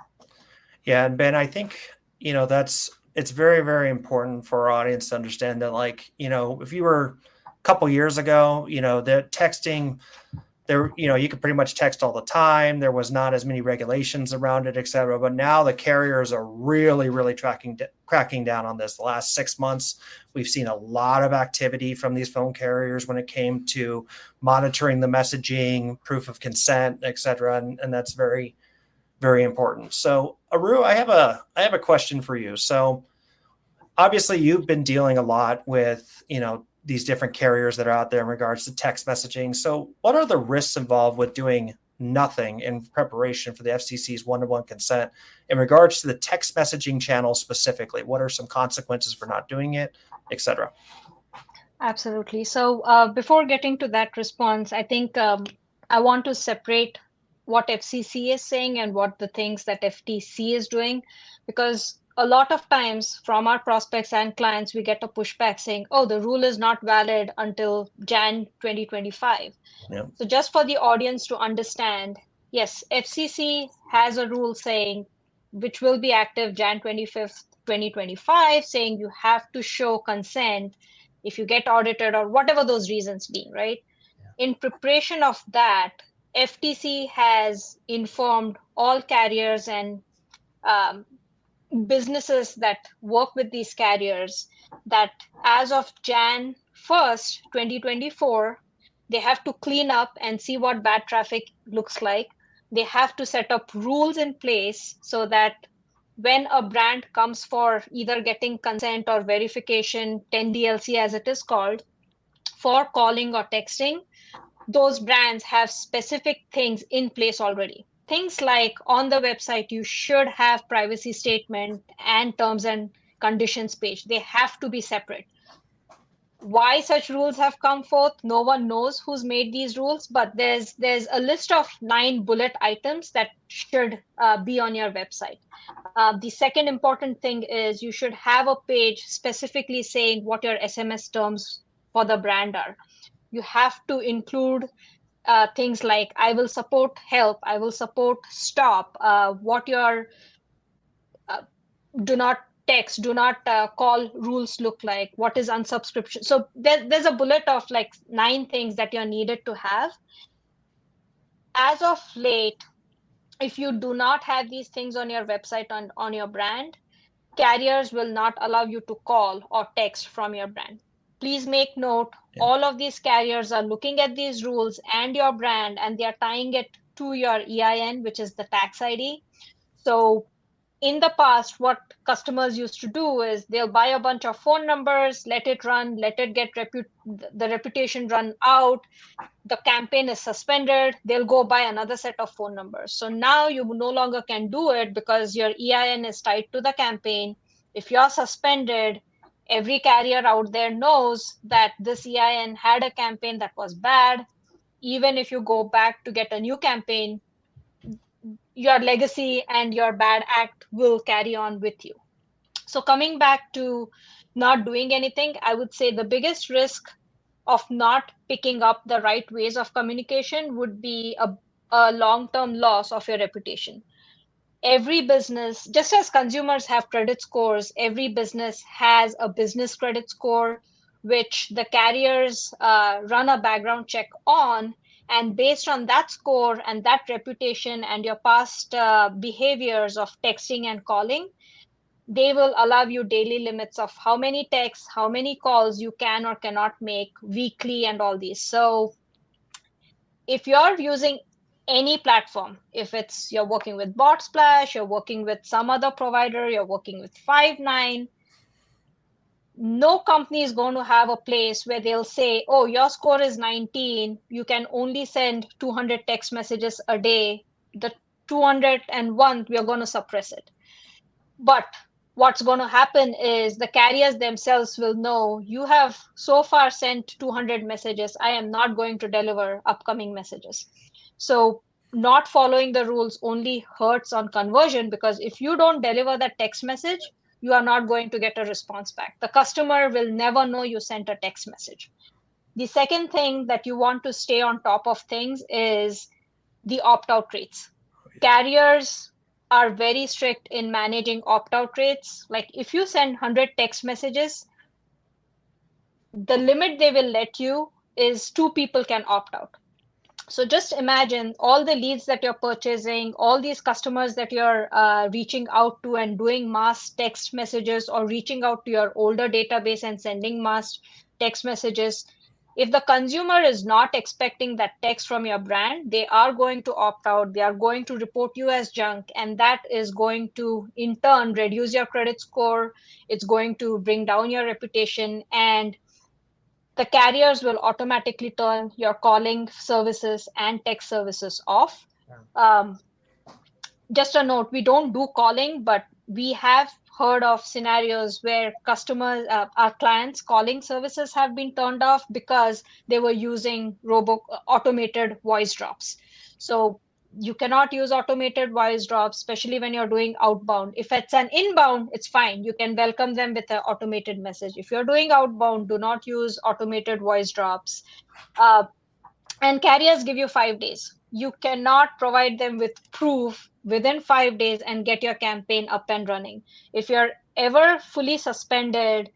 Yeah, and Ben, I think, it's very, very important for our audience to understand that, if you were a couple years ago, the texting, you could pretty much text all the time. There was not as many regulations around it, et cetera. But now the carriers are really, really cracking down on this. The last 6 months, we've seen a lot of activity from these phone carriers when it came to monitoring the messaging, proof of consent, et cetera. And that's very, very important. So Aru, I have a question for you. So obviously you've been dealing a lot with, these different carriers that are out there in regards to text messaging. So what are the risks involved with doing nothing in preparation for the FCC's one-to-one consent in regards to the text messaging channel specifically? What are some consequences for not doing it, et cetera? Absolutely. So before getting to that response, I think I want to separate what FCC is saying and what the things that FTC is doing, because a lot of times from our prospects and clients, we get a pushback saying, oh, the rule is not valid until Jan 2025. Yeah. So just for the audience to understand, yes, FCC has a rule saying, which will be active Jan 25th, 2025, saying you have to show consent if you get audited or whatever those reasons be, right? Yeah. In preparation of that, FTC has informed all carriers and um, businesses that work with these carriers that as of Jan 1st, 2024, they have to clean up and see what bad traffic looks like. They have to set up rules in place so that when a brand comes for either getting consent or verification, 10DLC as it is called, for calling or texting, those brands have specific things in place already. Things like on the website, you should have privacy statement and terms and conditions page. They have to be separate. Why such rules have come forth, no one knows who's made these rules, but there's a list of 9 bullet items that should be on your website. The second important thing is you should have a page specifically saying what your SMS terms for the brand are. You have to include things like I will support help, I will support stop, what your do not text, do not call rules look like, what is unsubscription. So there's a bullet of like 9 things that you're needed to have. As of late, if you do not have these things on your website on your brand, carriers will not allow you to call or text from your brand. Please make note, all of these carriers are looking at these rules and your brand, and they are tying it to your EIN, which is the tax ID. So in the past, what customers used to do is they'll buy a bunch of phone numbers, let it run, let it get the reputation run out. The campaign is suspended. They'll go buy another set of phone numbers. So now you no longer can do it because your EIN is tied to the campaign. If you're suspended, every carrier out there knows that this EIN had a campaign that was bad. Even if you go back to get a new campaign, your legacy and your bad act will carry on with you. So coming back to not doing anything, I would say the biggest risk of not picking up the right ways of communication would be a long-term loss of your reputation. Every business, just as consumers have credit scores, every business has a business credit score, which the carriers run a background check on. And based on that score and that reputation and your past behaviors of texting and calling, they will allow you daily limits of how many texts, how many calls you can or cannot make weekly and all these. So if you're using any platform, if it's you're working with Botsplash, you're working with some other provider, you're working with Five9, no company is going to have a place where they'll say, oh, your score is 19, you can only send 200 text messages a day. The 201, we are going to suppress it. But what's going to happen is the carriers themselves will know you have so far sent 200 messages. I am not going to deliver upcoming messages. So not following the rules only hurts on conversion, because if you don't deliver that text message, you are not going to get a response back. The customer will never know you sent a text message. The second thing that you want to stay on top of things is the opt-out rates. Carriers are very strict in managing opt-out rates. Like if you send 100 text messages, the limit they will let you is 2 people can opt out. So just imagine all the leads that you're purchasing, all these customers that you're reaching out to and doing mass text messages, or reaching out to your older database and sending mass text messages. If the consumer is not expecting that text from your brand, they are going to opt out. They are going to report you as junk. And that is going to, in turn, reduce your credit score. It's going to bring down your reputation. And the carriers will automatically turn your calling services and text services off. Just a note, we don't do calling, but we have heard of scenarios where customers, our clients' calling services have been turned off because they were using automated voice drops. So You cannot use automated voice drops, especially when you're doing outbound. If it's an inbound, it's fine. You can welcome them with an automated message. If you're doing outbound, do not use automated voice drops. And carriers give you 5 days. You cannot provide them with proof within 5 days and get your campaign up and running. If you're ever fully suspended,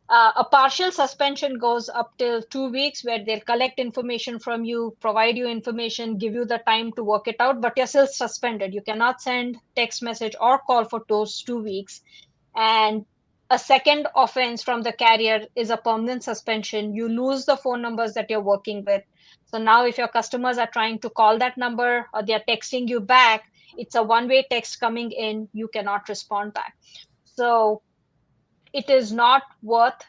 a partial suspension goes up till 2 weeks, where they'll collect information from you, provide you information, give you the time to work it out, but you're still suspended. You cannot send text message or call for those 2 weeks. And a second offense from the carrier is a permanent suspension. You lose the phone numbers that you're working with. So now if your customers are trying to call that number or they're texting you back, it's a one-way text coming in. You cannot respond back. So it is not worth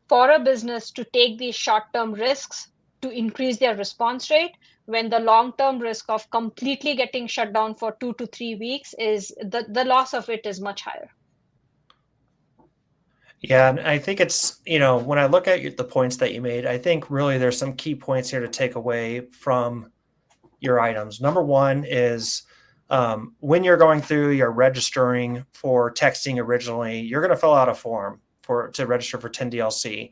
for a business to take these short-term risks to increase their response rate when the long-term risk of completely getting shut down for 2 to 3 weeks is the loss of it is much higher. Yeah, and I think it's, when I look at the points that you made, I think really there's some key points here to take away from your items. Number one is when you're going through, you're registering for texting originally, you're going to fill out a form to register for 10DLC.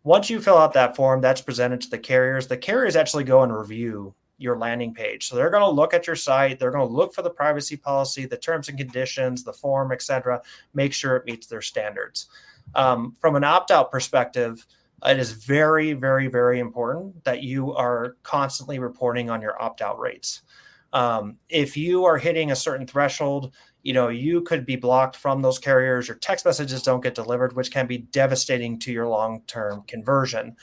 Once you fill out that form, that's presented to the carriers. The carriers actually go and review your landing page. So they're going to look at your site. They're going to look for the privacy policy, the terms and conditions, the form, et cetera, make sure it meets their standards. From an opt-out perspective, it is very, very, very important that you are constantly reporting on your opt-out rates. If you are hitting a certain threshold, you could be blocked from those carriers. Your text messages don't get delivered, which can be devastating to your long-term conversion.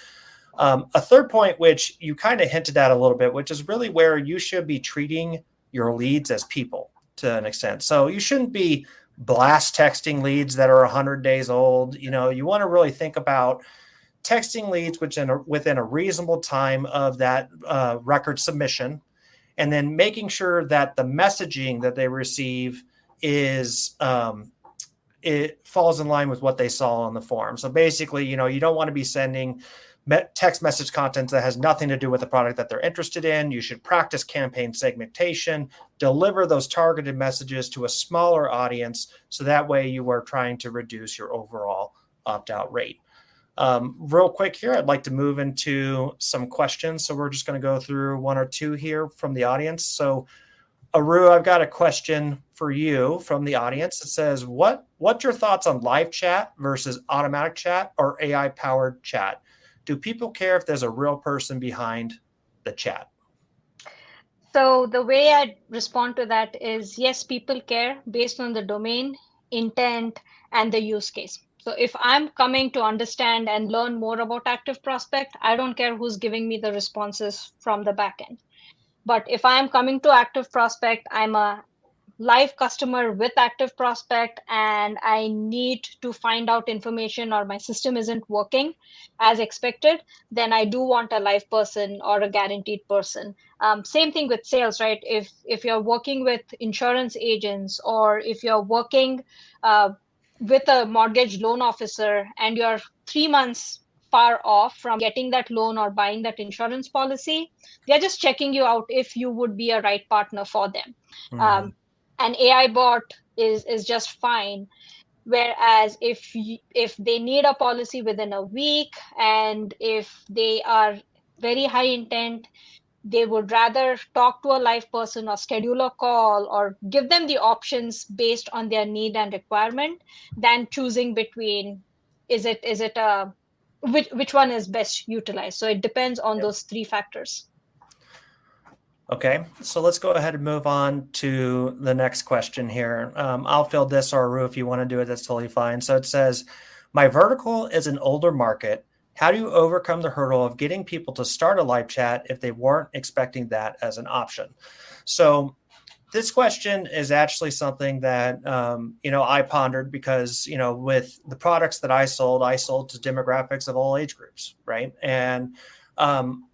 A third point, which you kind of hinted at a little bit, which is really where you should be treating your leads as people to an extent. So you shouldn't be blast texting leads that are 100 days old. You want to really think about texting leads within a reasonable time of that record submission, and then making sure that the messaging that they receive is it falls in line with what they saw on the form. So basically, you don't want to be sending text message content that has nothing to do with the product that they're interested in. You should practice campaign segmentation, deliver those targeted messages to a smaller audience, so that way you are trying to reduce your overall opt-out rate. Real quick here, I'd like to move into some questions. So we're just going to go through one or two here from the audience. So Aru, I've got a question for you from the audience. It says, what's your thoughts on live chat versus automatic chat or AI-powered chat? Do people care if there's a real person behind the chat? So the way I respond to that is, yes, people care based on the domain, intent, and the use case. So if I'm coming to understand and learn more about Active Prospect, I don't care who's giving me the responses from the backend. But if I'm coming to Active Prospect, I'm a live customer with Active Prospect and I need to find out information or my system isn't working as expected, then I do want a live person or a guaranteed person. Same thing with sales, right? If you're working with insurance agents, or if you're working with a mortgage loan officer and you're 3 months far off from getting that loan or buying that insurance policy, they're just checking you out if you would be a right partner for them. Mm-hmm. An AI bot is just fine. Whereas if they need a policy within a week, and if they are very high intent, they would rather talk to a live person or schedule a call or give them the options based on their need and requirement than choosing between which one is best utilized. So it depends on those three factors. Okay, so let's go ahead and move on to the next question here. I'll fill this, or Aru, if you want to do it, that's totally fine. So it says, my vertical is an older market. How do you overcome the hurdle of getting people to start a live chat if they weren't expecting that as an option? So this question is actually something that, I pondered because, with the products that I sold to demographics of all age groups, right? And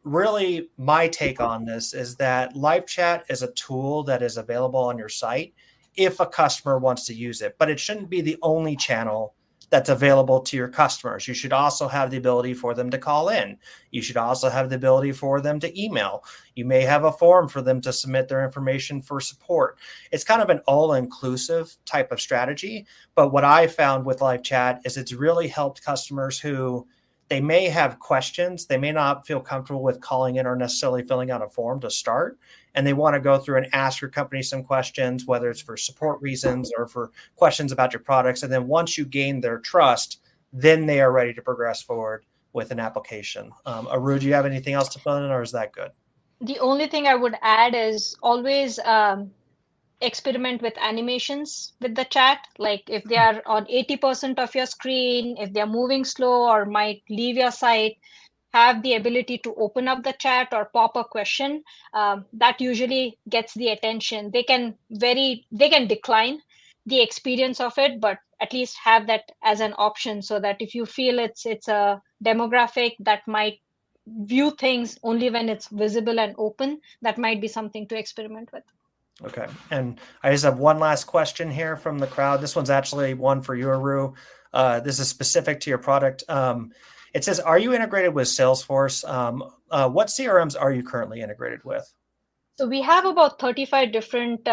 really my take on this is that live chat is a tool that is available on your site if a customer wants to use it, but it shouldn't be the only channel that's available to your customers. You should also have the ability for them to call in. You should also have the ability for them to email. You may have a form for them to submit their information for support. It's kind of an all-inclusive type of strategy. But what I found with live chat is it's really helped customers who they may have questions. They may not feel comfortable with calling in or necessarily filling out a form to start. And they want to go through and ask your company some questions, whether it's for support reasons or for questions about your products. And then once you gain their trust, then they are ready to progress forward with an application. Aru, do you have anything else to fill in, or is that good? The only thing I would add is always experiment with animations with the chat. Like if they are on 80% of your screen, if they're moving slow or might leave your site, have the ability to open up the chat or pop a question. That usually gets the attention. They can decline the experience of it, but at least have that as an option, so that if you feel it's a demographic that might view things only when it's visible and open, that might be something to experiment with. Okay. And I just have one last question here from the crowd. This one's actually one for you, Aru. This is specific to your product. It says, are you integrated with Salesforce? What CRMs are you currently integrated with? So we have about 35 different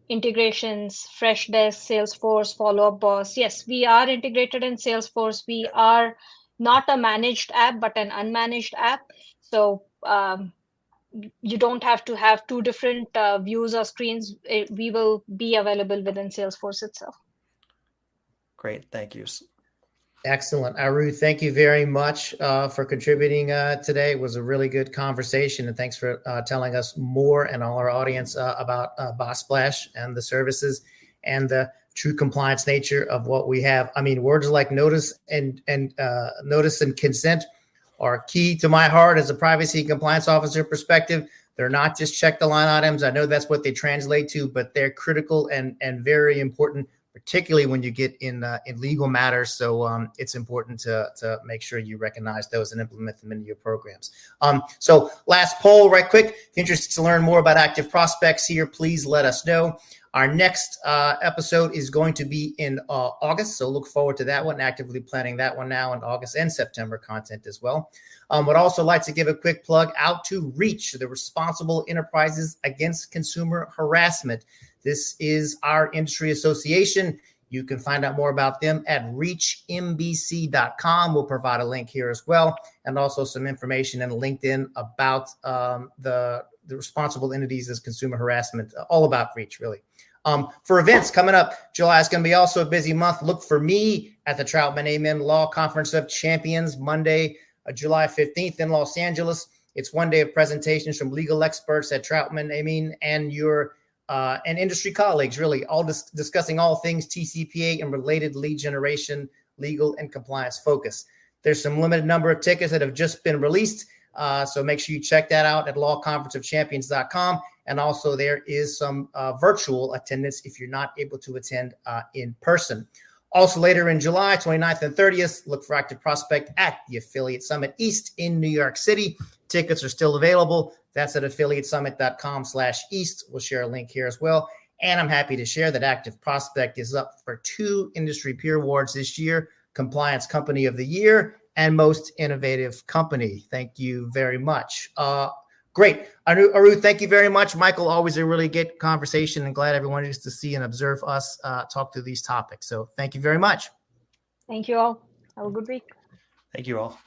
integrations: Freshdesk, Salesforce, Follow-Up Boss. Yes, we are integrated in Salesforce. We are not a managed app, but an unmanaged app. So you don't have to have two different views or screens. We will be available within Salesforce itself. Great. Thank you. Excellent. Aru, thank you very much for contributing today. It was a really good conversation, and thanks for telling us more and all our audience about Botsplash and the services and the true compliance nature of what we have. I mean, words like notice and consent are key to my heart as a privacy and compliance officer perspective. They're not just check the line items. I know that's what they translate to, but they're critical and very important, particularly when you get in legal matters. So it's important to make sure you recognize those and implement them into your programs. So last poll right quick. If you're interested to learn more about active prospects here, please let us know. Our next episode is going to be in August, so look forward to that one. Actively planning that one now in August and September content as well. Would also like to give a quick plug out to REACH, the Responsible Enterprises Against Consumer Harassment. This is our industry association. You can find out more about them at reachmbc.com. We'll provide a link here as well, and also some information and LinkedIn about the responsible entities as consumer harassment, all about REACH, really. For events coming up, July is going to be also a busy month. Look for me at the Troutman Amen Law Conference of Champions, Monday, July 15th in Los Angeles. It's one day of presentations from legal experts at Troutman Amen and and industry colleagues, really, all discussing all things TCPA and related lead generation, legal, and compliance focus. There's some limited number of tickets that have just been released, so make sure you check that out at lawconferenceofchampions.com. And also there is some virtual attendance if you're not able to attend in person. Also later in July, 29th and 30th, look for Active Prospect at the Affiliate Summit East in New York City. Tickets are still available. That's at affiliatesummit.com/East. We'll share a link here as well. And I'm happy to share that Active Prospect is up for 2 industry peer awards this year: Compliance Company of the Year and Most Innovative Company. Thank you very much. Great. Aru, thank you very much. Michael, always a really good conversation, and glad everyone gets to see and observe us talk through these topics. So thank you very much. Thank you all. Have a good week. Thank you all.